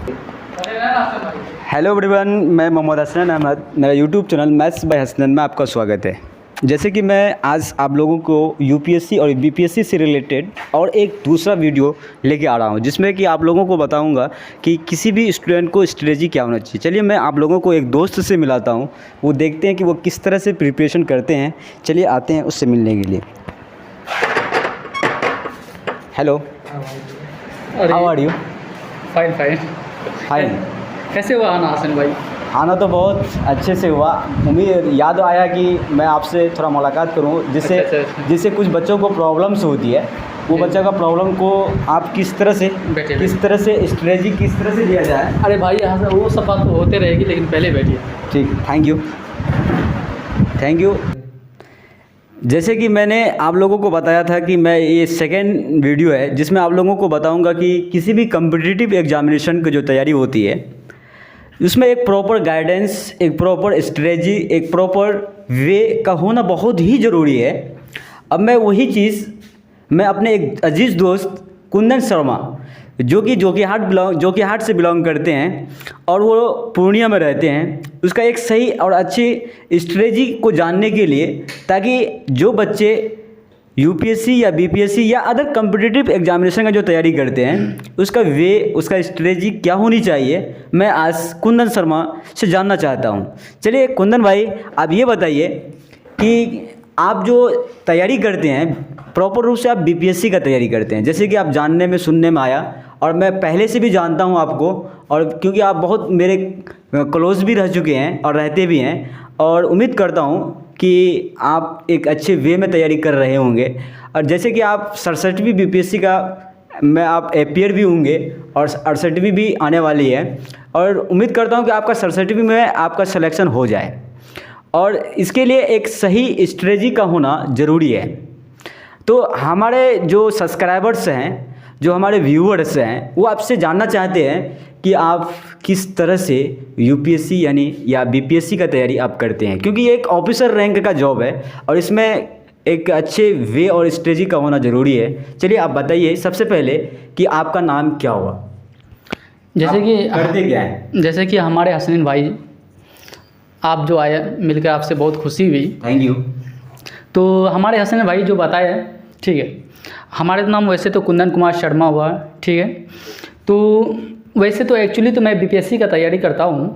Hello everyone, मैं मोहम्मद हसनैन अहमद। मेरा YouTube channel maths by Hasnain में आपका स्वागत है। जैसे कि मैं आज आप लोगों को यूपीएससी और बीपीएससी से रिलेटेड और एक दूसरा वीडियो लेके आ रहा हूं, जिसमें कि आप लोगों को बताऊंगा कि किसी भी स्टूडेंट को स्ट्रेटजी क्या होना चाहिए। चलिए मैं आप लोगों को एक दोस्त से मिलाता हूं, वो देखते हैं कि वो किस तरह से प्रिपरेशन करते हैं। चलिए आते हैं उससे मिलने के लिए। Hello, how are you? Fine fine fine. कैसे हुआ आना हसन भाई? आना तो बहुत अच्छे से हुआ। उम्मीद याद आया कि मैं आपसे थोड़ा मुलाकात करूं, जिससे अच्छा। जिससे कुछ बच्चों को प्रॉब्लम्स होती है, वो जी। बच्चा का प्रॉब्लम को आप किस तरह से स्ट्रेटजी किस तरह से दिया जाए। अरे भाई यहाँ से वो सब बात तो होते रहेगी, लेकिन पहले बैठिए। ठीक, थैंक यू। जैसे कि मैंने आप लोगों को बताया था कि मैं ये सेकेंड वीडियो है जिसमें आप लोगों को बताऊंगा कि किसी भी कम्पिटिटिव एग्जामिनेशन की जो तैयारी होती है, उसमें एक प्रॉपर गाइडेंस, एक प्रॉपर स्ट्रेटजी, एक प्रॉपर वे का होना बहुत ही ज़रूरी है। अब मैं वही चीज़ मैं अपने एक अजीज़ दोस्त कुंदन शर्मा, जो कि जोकीहाट से बिलोंग करते हैं और वो पूर्णिया में रहते हैं, उसका एक सही और अच्छी स्ट्रेटजी को जानने के लिए, ताकि जो बच्चे यूपीएससी या बीपीएससी या अदर कम्पिटिटिव एग्जामिनेशन का जो तैयारी करते हैं, उसका स्ट्रेटजी क्या होनी चाहिए, मैं आज कुंदन शर्मा से जानना चाहता हूं। चलिए कुंदन भाई, आप ये बताइए कि आप जो तैयारी करते हैं, प्रॉपर रूप से आप बीपीएससी का तैयारी करते हैं, जैसे कि आप जानने में सुनने में आया, और मैं पहले से भी जानता हूं आपको, और क्योंकि आप बहुत मेरे क्लोज भी रह चुके हैं और रहते भी हैं, और उम्मीद करता हूं कि आप एक अच्छे वे में तैयारी कर रहे होंगे। और जैसे कि आप 67वीं बीपीएससी का में आप अपियर भी होंगे और 68वीं भी आने वाली है, और उम्मीद करता हूं कि आपका 67वीं में आपका सिलेक्शन हो जाए। और इसके लिए एक सही स्ट्रेटजी का होना ज़रूरी है। तो हमारे जो सब्सक्राइबर्स हैं, जो हमारे व्यूअर्स हैं, वो आपसे जानना चाहते हैं कि आप किस तरह से यूपीएससी या बीपीएससी का तैयारी आप करते हैं, क्योंकि ये एक ऑफिसर रैंक का जॉब है और इसमें एक अच्छे वे और स्ट्रेटजी का होना ज़रूरी है। चलिए आप बताइए सबसे पहले कि आपका नाम क्या हुआ, जैसे कि करते क्या है? जैसे कि हमारे हसनैन भाई, आप जो आए मिलकर आपसे बहुत खुशी हुई। Thank you. तो हमारे हसनैन भाई जो बताया, ठीक है, हमारे नाम वैसे तो कुंदन कुमार शर्मा हुआ, ठीक है। तो वैसे तो एक्चुअली तो मैं बीपीएससी का तैयारी करता हूँ।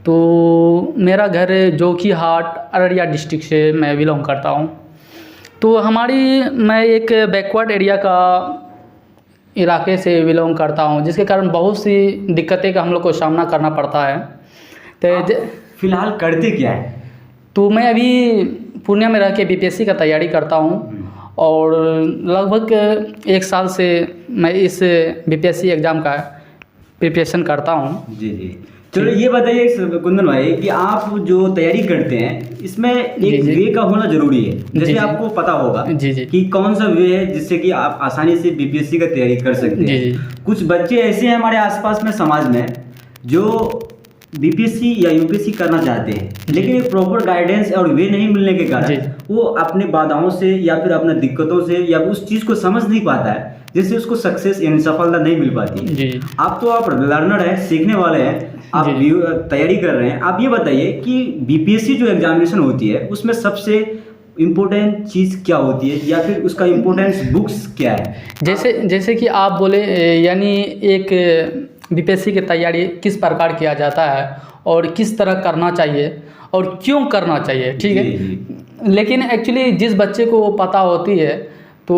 तो मेरा घर जोकीहाट अररिया डिस्ट्रिक्ट से मैं बिलोंग करता हूँ। तो मैं एक बैकवर्ड एरिया का इलाके से बिलोंग करता हूँ, जिसके कारण बहुत सी दिक्कतें का हम लोग को सामना करना पड़ता है। तो फिलहाल करते क्या है? तो मैं अभी पूर्णिया में रह के बीपीएससी का तैयारी करता हूँ, और लगभग 1 साल से मैं इस बीपीएससी एग्ज़ाम का प्रिपरेशन करता हूँ। जी। चलो ये बताइए कुंदन भाई कि आप जो तैयारी करते हैं, इसमें एक वे का होना जरूरी है। जैसे आपको पता होगा कि कौन सा वे है जिससे कि आप आसानी से बीपीएससी का तैयारी कर सकते हैं। कुछ बच्चे ऐसे हैं हमारे आसपास में, समाज में, जो बीपीएससी या यूपीएससी करना चाहते हैं, लेकिन एक प्रॉपर गाइडेंस और वे नहीं मिलने के कारण वो अपने बाधाओं से या फिर अपने दिक्कतों से या उस चीज़ को समझ नहीं पाता है, जिससे उसको सक्सेस यानी सफलता नहीं मिल पाती। आप लर्नर हैं, सीखने वाले हैं, आप तैयारी कर रहे हैं। आप ये बताइए कि बीपीएससी जो एग्जामिनेशन होती है, उसमें सबसे इम्पोर्टेंट चीज़ क्या होती है, या फिर उसका इम्पोर्टेंस बुक्स क्या है? जैसे कि आप बोले, यानी एक बीपीएससी की तैयारी किस प्रकार किया जाता है और किस तरह करना चाहिए और क्यों करना चाहिए, ठीक है। लेकिन एक्चुअली जिस बच्चे को वो पता होती है, तो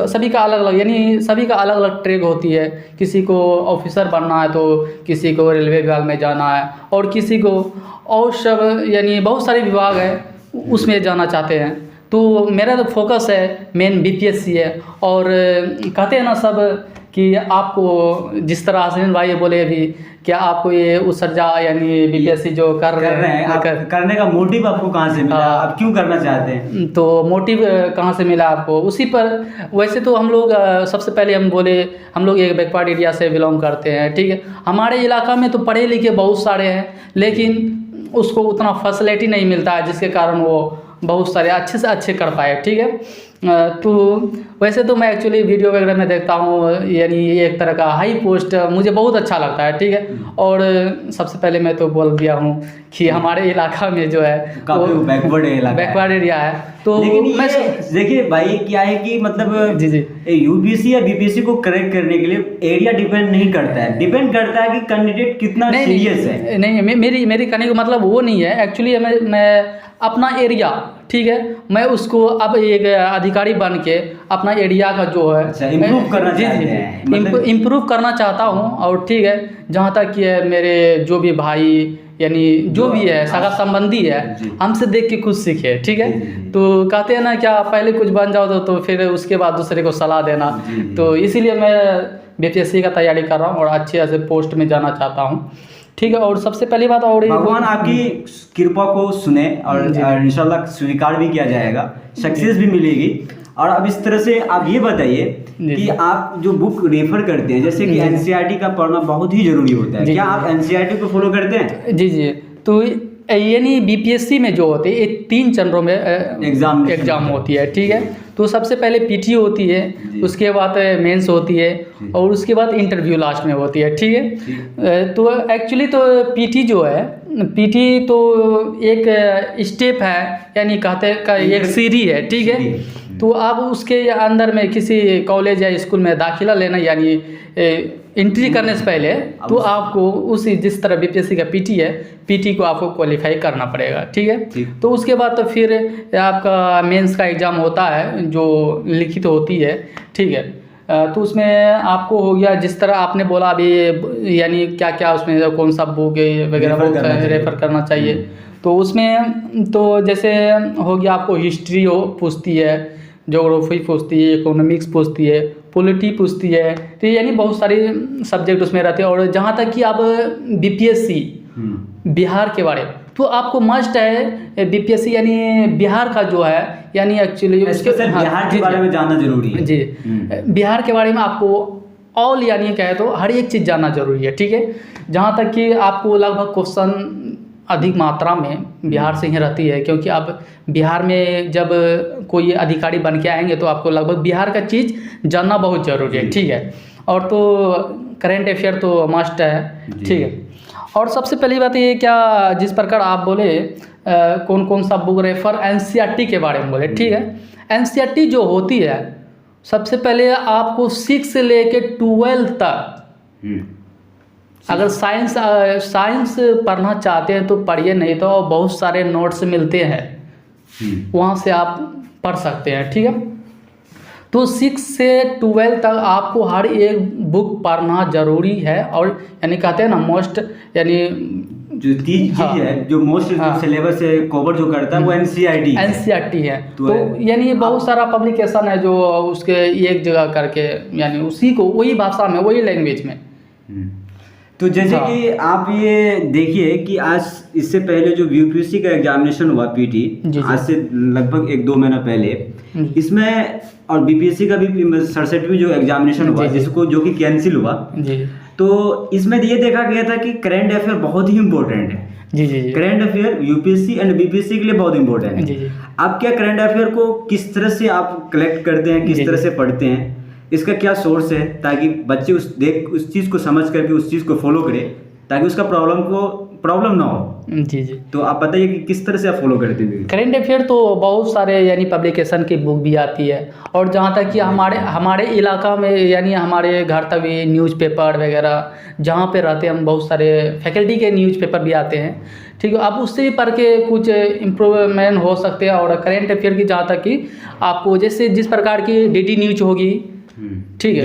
सभी का अलग अलग, यानी सभी का अलग अलग ट्रैक होती है। किसी को ऑफिसर बनना है, तो किसी को रेलवे विभाग में जाना है, और किसी को और सब, यानी बहुत सारे विभाग हैं उसमें जाना चाहते हैं। तो मेरा तो फोकस है मेन बीपीएससी है। और कहते हैं ना सब कि आपको जिस तरह हसनैन भाई बोले अभी, क्या आपको ये उसरजा यानी बीपीएससी जो कर रहे हैं, करने का मोटिव आपको कहाँ से मिला? आप क्यों करना चाहते हैं? तो मोटिव कहाँ से मिला आपको, उसी पर। वैसे तो हम लोग सबसे पहले हम लोग एक बैकवर्ड एरिया से बिलोंग करते हैं, ठीक है। हमारे इलाका में तो पढ़े लिखे बहुत सारे हैं, लेकिन उसको उतना फैसिलिटी नहीं मिलता है, जिसके कारण वो बहुत सारे अच्छे से अच्छे कर पाए, ठीक है। तो वैसे तो मैं एक्चुअली वीडियो वगैरह में देखता हूँ, यानी एक तरह का हाई पोस्ट मुझे बहुत अच्छा लगता है, ठीक है। और सबसे पहले मैं तो बोल दिया हूँ कि हमारे इलाका में जो है काफी बैकवर्ड एरिया है। तो लेकिन मैं देखिए भाई क्या है कि मतलब जी यूपीएससी या बीपीएससी को करेक्ट करने के लिए एरिया डिपेंड नहीं करता है, डिपेंड करता है कि कैंडिडेट कितना सीरियस है। नहीं, मेरी कहने का मतलब वो नहीं है एक्चुअली। मैं अपना एरिया, ठीक है, मैं उसको अब एक अधिकारी बन के अपना एरिया का जो है इम्प्रूव करना चाहते हैं, मतलब इम्प्रूव करना चाहता हूँ। और ठीक है, जहाँ तक कि मेरे जो भी भाई यानी जो भी है सगा संबंधी है, हमसे देख के कुछ सीखे, ठीक है। तो कहते हैं ना क्या, पहले कुछ बन जाओ तो फिर उसके बाद दूसरे को सलाह देना। तो इसीलिए मैं बीपीएससी का तैयारी कर रहा हूँ और अच्छे ऐसे पोस्ट में जाना चाहता हूँ, ठीक है। और सबसे पहली बात, और भगवान आपकी कृपा को सुने और इंशाल्लाह स्वीकार भी किया जाएगा, सक्सेस भी मिलेगी। और अब इस तरह से आप ये बताइए कि आप जो बुक रेफर करते हैं, जैसे कि एनसीईआरटी का पढ़ना बहुत ही जरूरी होता है, क्या आप एनसीईआरटी को फॉलो करते हैं? जी। तो यानी बीपीएससी में जो होते हैं ये 3 चरणों में एग्जाम होती है, ठीक है। तो सबसे पहले पीटी होती है, उसके बाद मेंस होती है और उसके बाद इंटरव्यू लास्ट में होती है, ठीक है। तो एक्चुअली तो पीटी जो है, पीटी तो एक स्टेप है, यानी कहते का एक सीढ़ी है, ठीक है। तो आप उसके अंदर में किसी कॉलेज या स्कूल में दाखिला लेना, यानी एंट्री करने से पहले तो आपको उसी जिस तरह बीपीएससी का पीटी है, पीटी को आपको क्वालिफाई करना पड़ेगा, ठीक है। तो उसके बाद तो फिर आपका मेंस का एग्ज़ाम होता है जो लिखित होती है, ठीक है। तो उसमें आपको हो गया जिस तरह आपने बोला अभी, यानी क्या क्या उसमें कौन सा बुक वगैरह रेफर करना चाहिए। तो उसमें तो जैसे हो गया, आपको हिस्ट्री पूछती है, ज्योग्राफी पूछती है, इकोनॉमिक्स पूछती है, पॉलिटी पूछती है, तो यानी बहुत सारे सब्जेक्ट उसमें रहते हैं। और जहाँ तक कि आप बीपीएससी बिहार के बारे में, तो आपको मस्ट है बीपीएससी यानी बिहार का जो है, यानी एक्चुअली उसके बिहार के बारे में जानना जरूरी है। जी, बिहार के बारे में आपको ऑल यानी कहे तो हर एक चीज़ जानना जरूरी है, ठीक है। जहाँ तक कि आपको लगभग क्वेश्चन अधिक मात्रा में बिहार से ही रहती है, क्योंकि आप बिहार में जब कोई अधिकारी बन के आएंगे तो आपको लगभग बिहार का चीज़ जानना बहुत ज़रूरी है, ठीक है। और तो करेंट अफेयर तो मस्ट है, ठीक है। और सबसे पहली बात ये, क्या जिस प्रकार आप बोले कौन कौन सा बुक रेफर, एनसीईआरटी के बारे में बोले, ठीक है। एनसीईआरटी जो होती है, सबसे पहले आपको 6 से लेके 12 तक, अगर साइंस पढ़ना चाहते हैं तो पढ़िए, नहीं तो बहुत सारे नोट्स मिलते हैं, वहाँ से आप पढ़ सकते हैं, ठीक है। तो 6 से 12 तक आपको हर एक बुक पढ़ना जरूरी है। और यानी कहते हैं ना मोस्ट, यानी जो चीज है, जो मोस्ट सिलेबस से कवर जो करता है वो एनसीईआरटी है। तो यानी बहुत सारा पब्लिकेशन है जो उसके एक जगह करके, यानी उसी को वही भाषा में, वही लैंग्वेज में। तो जैसे कि आप ये देखिए कि आज इससे पहले जो यूपीएससी का एग्जामिनेशन हुआ पीटी, आज से लगभग 1-2 महीना पहले, इसमें और बीपीएससी का भी 67वीं जो एग्जामिनेशन हुआ, जिसको जो कि कैंसिल हुआ, तो इसमें ये देखा गया था कि करंट अफेयर बहुत ही इंपॉर्टेंट है। Current affair UPSC and BPSC के लिए बहुत इंपॉर्टेंट है। आप क्या करंट अफेयर को किस तरह से आप कलेक्ट करते हैं, किस तरह से पढ़ते हैं, इसका क्या सोर्स है, ताकि बच्चे उस चीज़ को समझ करके उस चीज़ को फॉलो करें, ताकि उसका प्रॉब्लम ना हो। जी। तो आप बताइए कि किस तरह से आप फॉलो करते हैं करेंट अफेयर। तो बहुत सारे यानी पब्लिकेशन की बुक भी आती है, और जहाँ तक कि हमारे इलाका में, यानी हमारे घर तक भी न्यूज़पेपर वगैरह जहाँ पे रहते हैं हम, बहुत सारे फैकल्टी के न्यूज़पेपर भी आते हैं, ठीक है। आप उससे भी पढ़ के कुछ इम्प्रूवमेंट हो सकते हैं। और करेंट अफेयर की जहाँ तक कि आपको जैसे जिस प्रकार की डीडी न्यूज होगी, ठीक है,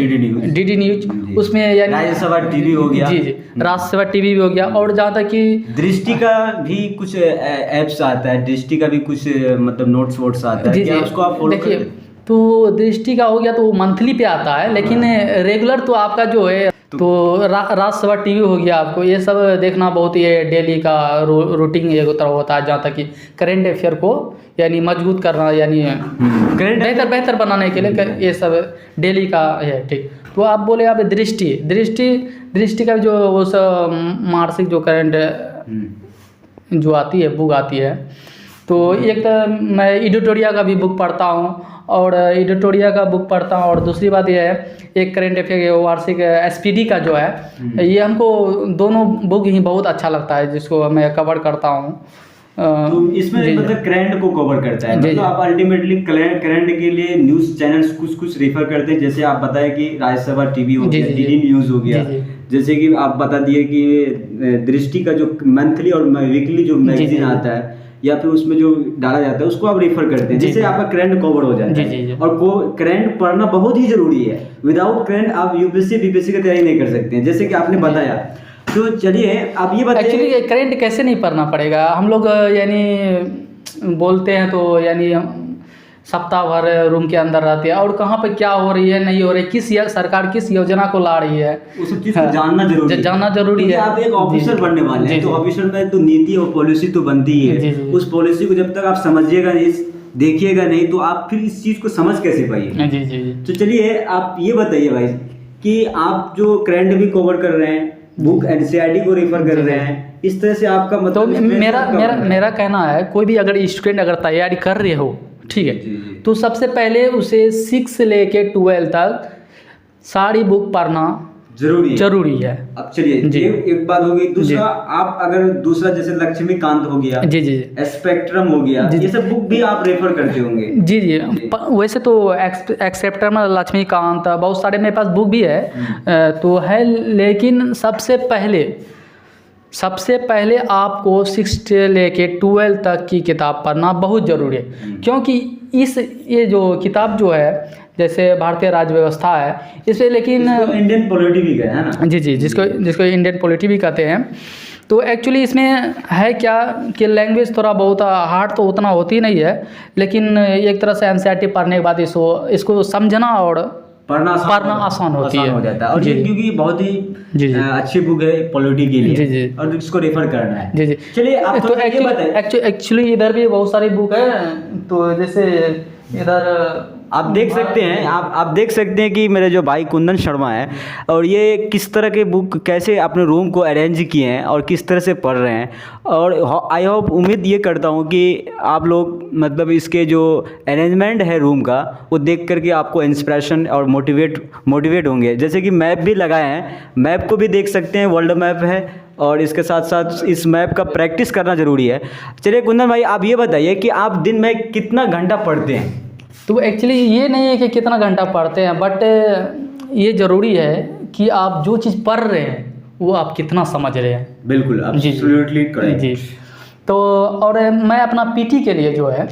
डीडी न्यूज, उसमें यानी राज्यसभा टीवी हो गया, जी, राज्यसभा टीवी भी हो गया। और जहाँ तक कि दृष्टि का भी कुछ ऐप्स आता है, दृष्टि का भी कुछ मतलब नोट्स आता है, क्या उसको आप फॉलो देखिए। तो दृष्टि का हो गया तो मंथली पे आता है, लेकिन रेगुलर तो आपका जो है तो राज्यसभा टीवी हो गया, आपको ये सब देखना बहुत ही डेली का रूटीन एक तरह होता है, जहाँ तक कि करेंट अफेयर को यानी मजबूत करना, यानी बेहतर बनाने के लिए ये सब डेली का है, ठीक। तो आप बोले आप दृष्टि का जो उस मासिक जो करंट जो आती है, बुक आती है, तो एक तो मैं एडिटोरियल का भी बुक पढ़ता हूँ, और एडिटोरिया का बुक पढ़ता हूँ। और दूसरी बात यह है, एक करेंट अफेयर वार्षिक SPD का जो है, ये हमको दोनों बुक ही बहुत अच्छा लगता है, जिसको मैं कवर करता हूँ। तो इसमें मतलब करंट को कवर करता है, मतलब आप अल्टीमेटली करंट के लिए न्यूज़ चैनल्स कुछ रेफर करते हैं। जैसे आप बताए कि राज्यसभा टीवी हो गया, DD न्यूज़ हो गया, जैसे कि आप बता दिए कि दृष्टि का जो मंथली और वीकली जो मैगजीन आता है या फिर उसमें जो डाला जाता है उसको आप रेफर करते हैं, जिससे आपका करंट कवर हो जाता है। और करंट पढ़ना बहुत ही जरूरी है। विदाउट करंट आप UPSC BPSC की तैयारी नहीं कर सकते हैं, जैसे कि आपने बताया। तो चलिए आप ये बताइए, एक्चुअली करंट कैसे नहीं पढ़ना पड़ेगा। हम लोग यानी बोलते हैं तो यानी सप्ताह भर रूम के अंदर रहते हैं, और कहाँ पे क्या हो रही है नहीं हो रही है, किस सरकार किस योजना को ला रही है, उस सब चीज को जानना जरूरी है। आप एक ऑफिसर बनने वाले हैं, तो ऑफिसर में तो नीति और पॉलिसी तो बनती ही है। उस पॉलिसी को जब तक आप समझिएगा नहीं, देखिएगा नहीं, तो आप फिर इस चीज को समझ कैसे पाइए। तो चलिए आप ये बताइए भाई कि आप जो करंट भी कवर कर रहे हैं, बुक NCERT को रेफर कर रहे हैं, इस तरह से आपका मतलब तो मेरा कहना है, कोई भी अगर स्टूडेंट अगर तैयारी कर रहे हो, ठीक है, तो सबसे पहले उसे 6 से लेके 12 तक सारी बुक पढ़ना जरूरी है। अब चलिए एक बात होगी। दूसरा, आप अगर दूसरा जैसे लक्ष्मीकांत हो गया, स्पेक्ट्रम हो गया, ये सब बुक भी आप रेफर करते होंगे। जी। वैसे तो स्पेक्ट्रम, लक्ष्मीकांत, बहुत सारे मेरे पास बुक भी है तो है, लेकिन सबसे पहले आपको 6 से लेके 12 तक की किताब पढ़ना बहुत ज़रूरी है। क्योंकि ये जो किताब जो है, जैसे भारतीय राज्य व्यवस्था है, इससे लेकिन इंडियन पॉलिटी भी है ना। जी, जिसको इंडियन पॉलिटी भी कहते हैं। तो एक्चुअली इसमें है क्या कि लैंग्वेज थोड़ा बहुत हार्ड तो उतना होती नहीं है, लेकिन एक तरह से NCERT पढ़ने के बाद इसको समझना और पढ़ना आसान हो जाता है। और ये क्योंकि बहुत ही अच्छी बुक है पॉलिटी के लिए, और इसको रेफर करना है। चलिए आप तो ये बताइए, एक्चुअली इधर भी बहुत सारी बुक है। तो जैसे इधर आप देख सकते हैं कि मेरे जो भाई कुंदन शर्मा है, और ये किस तरह के बुक कैसे अपने रूम को अरेंज किए हैं और किस तरह से पढ़ रहे हैं। और आई होप, उम्मीद ये करता हूँ कि आप लोग मतलब इसके जो अरेंजमेंट है रूम का, वो देख करके आपको इंस्पिरेशन और मोटिवेट होंगे। जैसे कि मैप भी लगाए हैं, मैप को भी देख सकते हैं, वर्ल्ड मैप है, और इसके साथ साथ इस मैप का प्रैक्टिस करना ज़रूरी है। चलिए कुंदन भाई, आप ये बताइए कि आप दिन में कितना घंटा पढ़ते हैं। तो एक्चुअली ये नहीं है कि कितना घंटा पढ़ते हैं, बट ये ज़रूरी है कि आप जो चीज़ पढ़ रहे हैं वो आप कितना समझ रहे हैं। बिल्कुल, एब्सोल्युटली करेक्ट। जी। तो और मैं अपना PT के लिए जो है,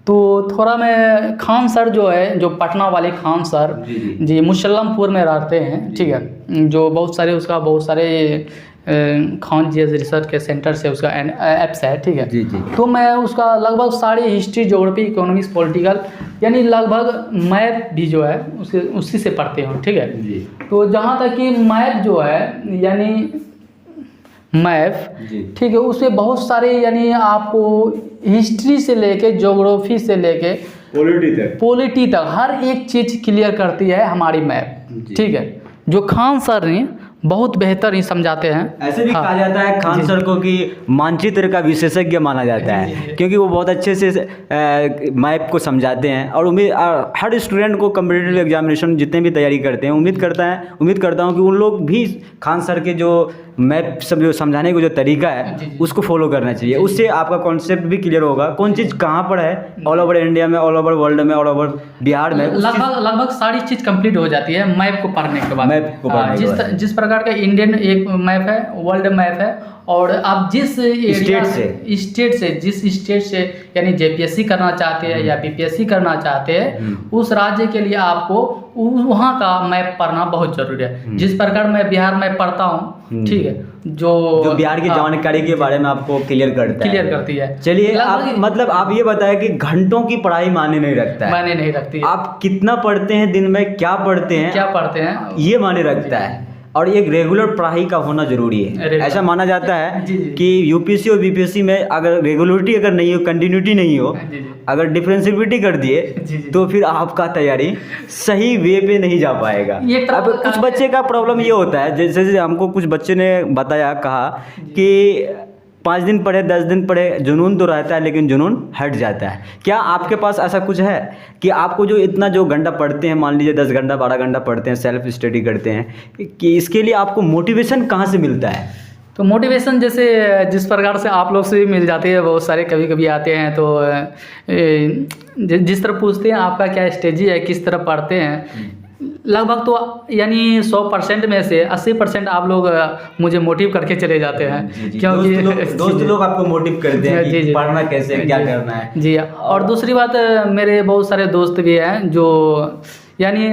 तो थोड़ा मैं खान सर जो है, जो पटना वाले खान सर जी मुसल्लमपुर में रहते हैं, ठीक है, जो बहुत सारे खान जी रिसर्च के सेंटर से उसका ऐप्स है, ठीक है। तो मैं उसका लगभग सारे हिस्ट्री, ज्योग्राफी, इकोनॉमिक्स, पॉलिटिकल, यानी लगभग मैप भी जो है उसी से पढ़ते हो, ठीक है। तो जहाँ तक कि मैप जो है, यानी मैप, ठीक है, उसमें बहुत सारे, यानी आपको हिस्ट्री से लेके, ज्योग्राफी से लेके पॉलिटी तक हर एक चीज़ क्लियर करती है हमारी मैप, ठीक है, जो खान सर ने बहुत बेहतर ही समझाते हैं। ऐसे भी कहा जाता है खान सर को कि मानचित्र का विशेषज्ञ माना जाता है, क्योंकि वो बहुत अच्छे से मैप को समझाते हैं। और हर स्टूडेंट को कॉम्पिटिटिव एग्जामिनेशन जितने भी तैयारी करते हैं, उम्मीद करता हूँ कि उन लोग भी खान सर के जो मैप सब जो समझाने का जो तरीका है उसको फॉलो करना चाहिए। उससे आपका कॉन्सेप्ट भी क्लियर होगा, कौन चीज़ कहाँ पर है, ऑल ओवर इंडिया में, ऑल ओवर वर्ल्ड में, ऑल ओवर बिहार में, लगभग सारी चीज़ कंप्लीट हो जाती है मैप को पढ़ने के बाद। जिस प्रकार का इंडियन एक मैप है, वर्ल्ड मैप है, और आप जिस स्टेट से यानी JPSC करना चाहते हैं या BPSC करना चाहते हैं, उस राज्य के लिए आपको वहाँ का मैप पढ़ना बहुत जरूरी है। जिस प्रकार मैं बिहार में पढ़ता हूँ, ठीक है, जो बिहार की जानकारी के बारे में आपको क्लियर करती है। चलिए आप ये बताएं कि घंटों की पढ़ाई मायने नहीं रखती है। आप कितना पढ़ते हैं दिन में, क्या पढ़ते हैं, ये मायने रखता है। और एक रेगुलर पढ़ाई का होना जरूरी है। ऐसा माना जाता है कि UPSC और BPSC में अगर रेगुलरिटी अगर नहीं हो, कंटिन्यूटी नहीं हो, अगर डिफरेंशिएबिलिटी कर दिए, तो फिर आपका तैयारी सही वे पे नहीं जा पाएगा। अब कुछ बच्चे का प्रॉब्लम ये होता है, जैसे हमको कुछ बच्चे ने कहा कि 5 दिन पढ़े 10 दिन पढ़े जुनून तो रहता है, लेकिन जुनून हट जाता है। क्या आपके पास ऐसा कुछ है कि आपको जो इतना जो घंटा पढ़ते हैं, मान लीजिए 10 घंटा 12 घंटा पढ़ते हैं, सेल्फ स्टडी करते हैं, कि इसके लिए आपको मोटिवेशन कहाँ से मिलता है? तो मोटिवेशन जैसे जिस प्रकार से आप लोग से भी मिल जाती है, बहुत सारे कभी कभी आते हैं तो जिस तरह पूछते हैं आपका क्या स्ट्रेटजी है, किस तरह पढ़ते हैं, लगभग तो यानी 100% में से 80% आप लोग मुझे मोटिव करके चले जाते हैं। क्योंकि दोस्त लोग आपको मोटिव करते हैं कि पढ़ना कैसे, क्या करना है। जी, और दूसरी बात, मेरे बहुत सारे दोस्त भी हैं जो यानी